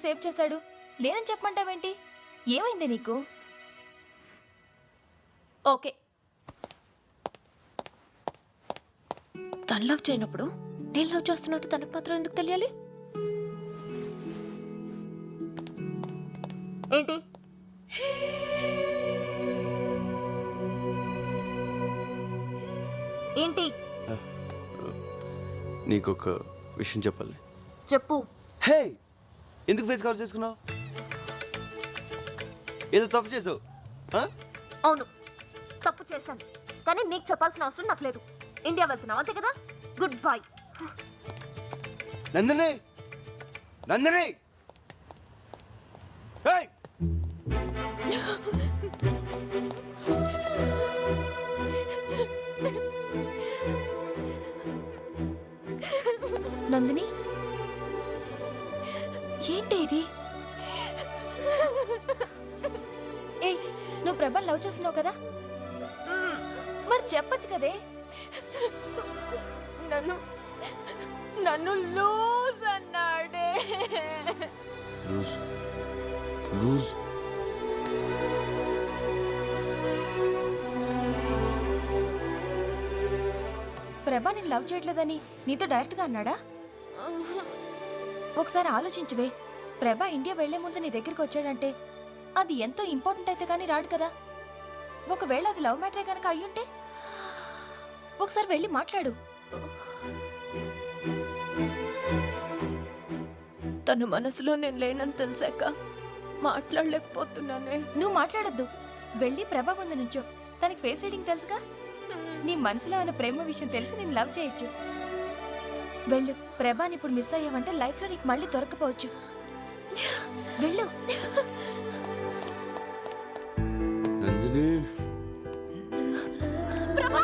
Save చేశాడు. లేనని చెప్పమంటావేంటి? ఏమైంది నీకు? ఓకే, తను లవ్ చేయనప్పుడు నేను లవ్ చేస్తున్నట్టు తనకు మాత్రం ఎందుకు తెలియాలి? ఏంటి? ఏంటి? నీకొక విషయం చెప్పాలి. చెప్పు. హే, ఎందుకు ఫేస్ కవర్ చేసుకున్నావు? ఏదో తప్పు చేసావు. అవును, తప్పు చేశాను, కానీ నీకు చెప్పాల్సిన అవసరం నాకు లేదు. ఇండియా వెళ్తున్నావు అంతే కదా? Good bye. Nandini, Nandini, hey! Nandini, ఏంటి ఇది? ఏయ్, నువ్వు ప్రభాని లవ్ చేస్తున్నావు కదా? మరి చెప్పచ్చు కదే. నన్ను లూజ్ అన్నాడే. లూజ్ లూజ్ ప్రభా నేను లవ్ చేయట్లేదని నీతో డైరెక్ట్గా అన్నాడా? ఒకసారి ఆలోచించువే. ప్రభా ఇండియా వెళ్లే ముందు నీ దగ్గరికి వచ్చాడంటే అది ఎంతో ఇంపార్టెంట్ అయితే కానీ రాడు కదా. ఒకవేళ అది లవ్ మ్యాటరే కనుక అయ్యుంటే ఒకసారి వెళ్ళి మాట్లాడు. తన మనసులో నేను లేనని తెలిసాక మాట్లాడలేకపోతున్నానే. నువ్వు మాట్లాడొద్దు, వెళ్ళి ప్రభా ముందు నుంచో. తనకి ఫేస్ రీడింగ్ తెలుసుగా. నీ మనసులో ఉన్న ప్రేమ విషయం తెలిసి నేను లవ్ చేయొచ్చు. వెళ్ళు. ప్రభాని ఇప్పుడు మిస్ అయ్యావంటే లైఫ్ లో నీకు మళ్ళీ దొరకపోవచ్చు. వెళ్ళు. నందిని, ప్రభా,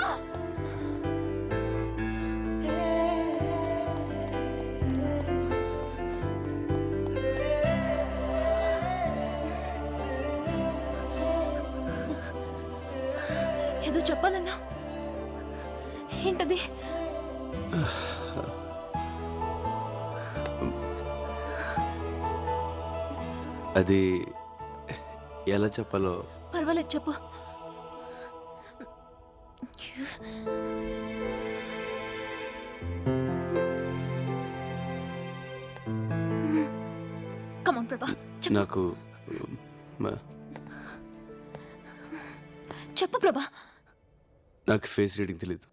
ఏదో చెప్పాలన్నా. ఏంటది? అది ఎలా చెప్పాలో. పర్వాలేదు, చెప్పు. కమాన్ ప్రభా, నాకు చెప్పు ప్రభా. నాకు ఫేస్ రీడింగ్ తెలీదు.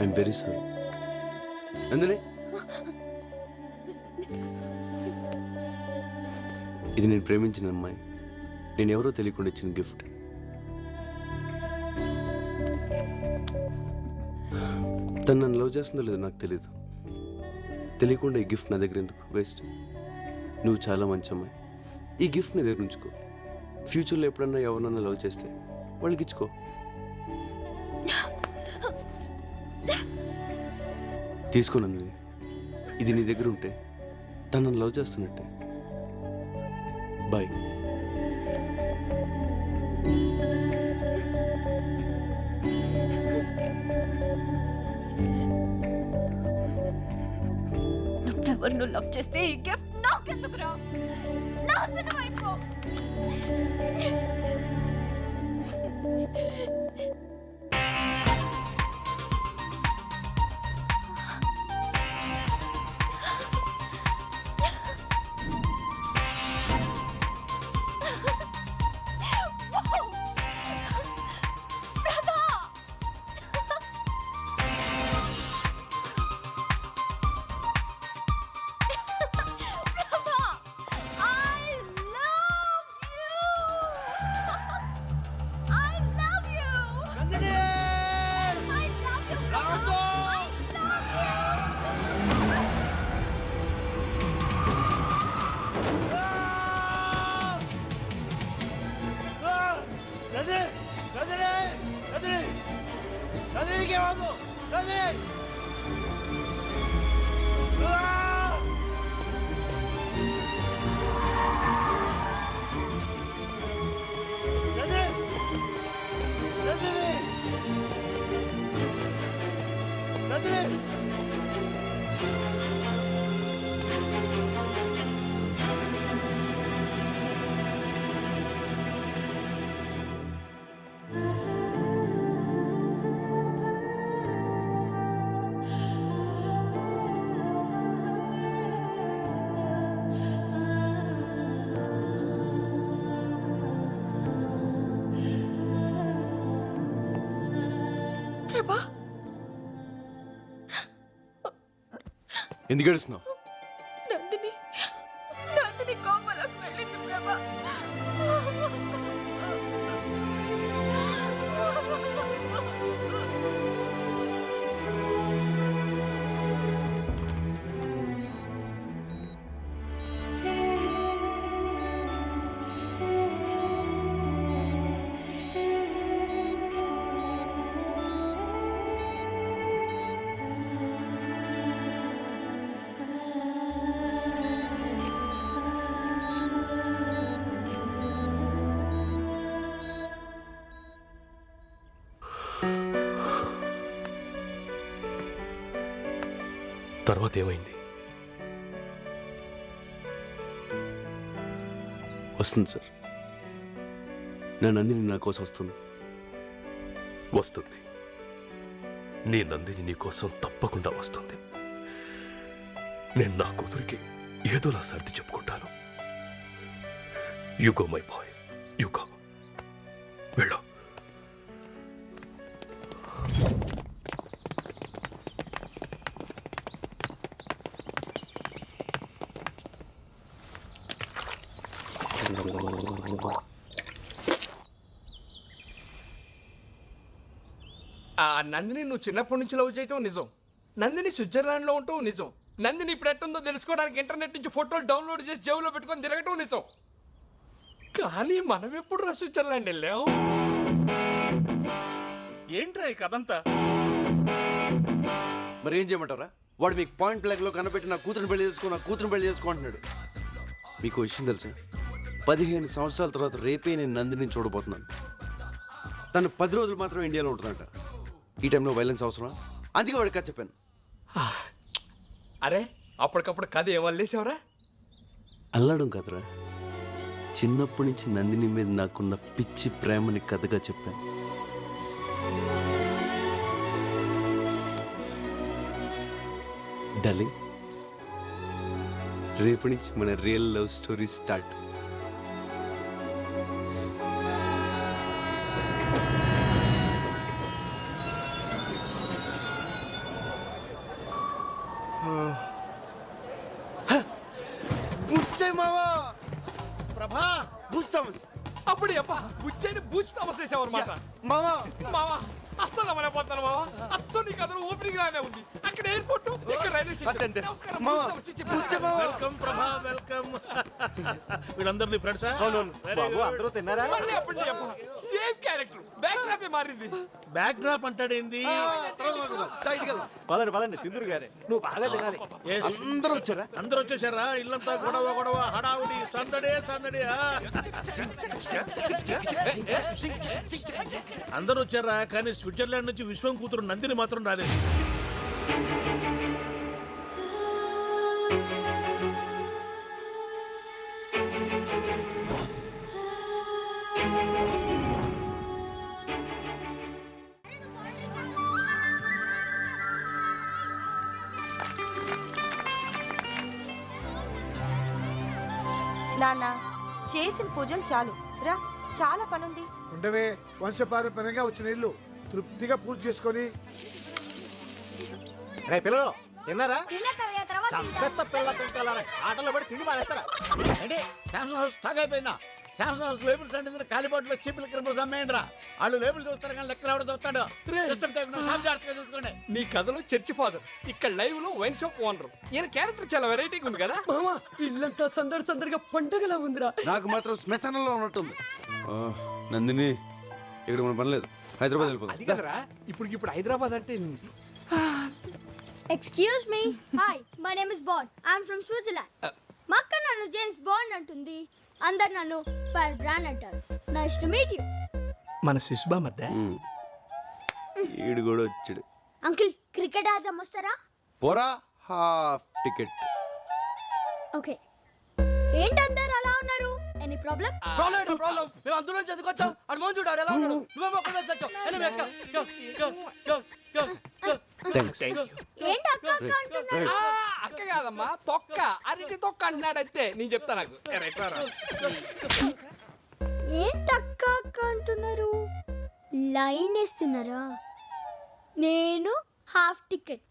I'm very sorry. నందిని, ఇది నేను ప్రేమించిన అమ్మాయి. నేను ఎవరో తెలియకుండా ఇచ్చిన గిఫ్ట్. తను నన్ను లవ్ చేస్తుందో లేదో నాకు తెలియదు. తెలియకుండా ఈ గిఫ్ట్ నా దగ్గర ఎందుకు వేస్ట్? నువ్వు చాలా మంచి అమ్మాయి. ఈ గిఫ్ట్ నీ దగ్గర ఉంచుకో. ఫ్యూచర్లో ఎప్పుడన్నా ఎవరన్నా లవ్ చేస్తే వాళ్ళకి ఇచ్చుకో. తీసుకో నందిని, ఇది నీ దగ్గర ఉంటే తను నన్ను లవ్ చేస్తున్నట్టే. బాయ్. నువ్వెవరు లవ్ చేస్తే ఈ గిఫ్ట్ నాకెందుకురా? నాశనం అయిపో. I love you. ప్రభా, ఎందుకు ఏడుస్తున్నావు? నందిని నందిని కోమలోకి వెళ్ళింది ప్రభా. తర్వాత ఏమైంది? వస్తుంది సార్. నా నందిని నా కోసం వస్తుంది. వస్తుంది. నీ నందిని నీ కోసం తప్పకుండా వస్తుంది. నేను నా కూతురికి ఏదోలా సర్ది చెప్పుకుంటాను. You go my boy, you go. వెళ్ళు. నందిని నువ్వు చిన్నప్పటి నుంచి లవ్ చేయటం నిజం. నందిని స్విట్జర్లాండ్లో ఉండటం నిజం. నందిని ఇప్పుడు ఎట్టుందో తెలుసుకోవడానికి ఇంటర్నెట్ నుంచి ఫోటోలు డౌన్లోడ్ చేసి జేబులో పెట్టుకొని తిరగటం నిజం. కానీ మనం ఎప్పుడు రా స్విట్జర్లాండ్ వెళ్ళాం? ఏంట్రా ఈ కథంతా? మరి ఏం చేయమంటారా? వాడు మీకు పాయింట్ బ్లాక్లో కనబెట్టి నా కూతురుని పెళ్లి చేసుకో అంటున్నాడు. మీకు విషయం తెలుసా? 15 సంవత్సరాల తర్వాత రేపే నేను నందిని చూడబోతున్నాను. తను 10 రోజులు మాత్రం ఇండియాలో ఉంటుందంట. ఈ టైంలో వైలెన్స్ అవసరమా? అందుకే వాడికి కథ చెప్పాను. అరే అప్పటికప్పుడు కథ ఏమల్లేసావరా? అల్లాడం కదరా, చిన్నప్పటి నుంచి నందిని మీద నాకున్న పిచ్చి ప్రేమని కథగా చెప్పాను. డార్లింగ్, రేపటి నుంచి మన రియల్ లవ్ స్టోరీ స్టార్ట్. ప్రభా, అప్పుడు అబ్బా బుచ్చైని బూచ్ తమసేసావు అనమాట. మావా మావా అస్సలు నమ్మలేకపోతున్నాను మావా. అచ్చం నీ కథలో ఓపెనింగ్ లానే ఉంది. అక్కడ ఎయిర్పోర్ట్, ఇక్కడ రైల్వే స్టేషన్. నమస్కారం. మావా, బూచ్ తమస్సి చెప్పు. వెల్కమ్ ప్రభా, వెల్కమ్. వీళ్ళందరూ నీ ఫ్రెండ్సా? బాబు అందరూ తిన్నారా? మళ్ళీ అప్పుడు అబ్బా సేమ్ క్యారెక్టర్, బ్యాక్ డ్రాప్ మారింది. బ్యాక్ డ్రాప్ అంటాడేంది? పదండి పదండి, తిందురు గారే. నువ్వు బాగా తినాలి. Yes. అందరూ వచ్చారా? అందరూ వచ్చేసారా? ఇల్లంతా గొడవ గొడవ, హడావుడి, సందడే సందడి. అందరూ వచ్చారా? కానీ స్విట్జర్లాండ్ నుంచి విశ్వం కూతురు నందిని మాత్రం రాలేదు. నాన్న, చేసిన పూజలు చాలు రా, చాలా పనుంది. ఉండవే, వంశపారంపర్యంగా వచ్చిన ఇల్లు తృప్తిగా పూజ చేసుకొని. రే పిల్లలు తిన్నారా? చంపేస్తా పిల్ల పెంచాలని ఆటలో పడి తిండి మానేస్తారా? అంటే శాంసంగ్ హౌస్ స్టాక్ అయిపోయిందా? శాంసంగ్ హౌస్ లేబుల్స్ అంటే కాలిబాటులో చీపులు క్రిపుల్స్ అమ్మేయండి రా. వాళ్ళు లేబుల్ చూస్తారు కానీ లెక్కలు ఎవడో చూస్తాడు. చూసుకోండి. నీ కథలో చర్చి ఫాదర్, ఇక్కడ లైవ్ లో వైన్ షాప్ ఓనర్. ఈయన క్యారెక్టర్ చాలా వెరైటీగా ఉంది కదా మామా. ఇల్లంతా సందడి సందడిగా పండగలా ఉందిరా. నాకు మాత్రం శ్మశానంలో ఉన్నట్టుంది. నందిని, ఇక్కడ మన పని లేదు, హైదరాబాద్ వెళ్ళిపోతాం. అది కదరా, ఇప్పుడు హైదరాబాద్ అంటే excuse me hi my name is bond I'm from Switzerland మా అక్క నన్ను జేమ్స్ బాండ్ అంటుంది అందరు నన్ను ఫైర్ బ్రాండ్ అంటారు నైస్ టు మీట్ యూ మన శిశుబా మధ్య ఈడు కూడా వచ్చాడు. అంకిల్ క్రికెట్ ఆడదాం వస్తారా పోరా, హాఫ్ టికెట్. ఓకే ఏంటి అందరు అలా ఉన్నారు ఎనీ ప్రాబ్లం ప్రాబ్లం మేము అందులో చదువుకొచ్చాం అది మోహన్ చూడాడు ఎలా ఉన్నాడు నువ్వేమో ఒక్క వేసి వచ్చావు ఎనిమిది ఎక్క థ్యాంక్స్. ఏంటి అక్క అక్క అంటున్నారు అక్క కాదమ్మా తొక్క అరటి తొక్క అంటున్నాడైతే నేను చెప్తా నాకు ఏంటి అక్క అక్క అంటున్నారు లైన్ వేస్తున్నారా నేను హాఫ్ టికెట్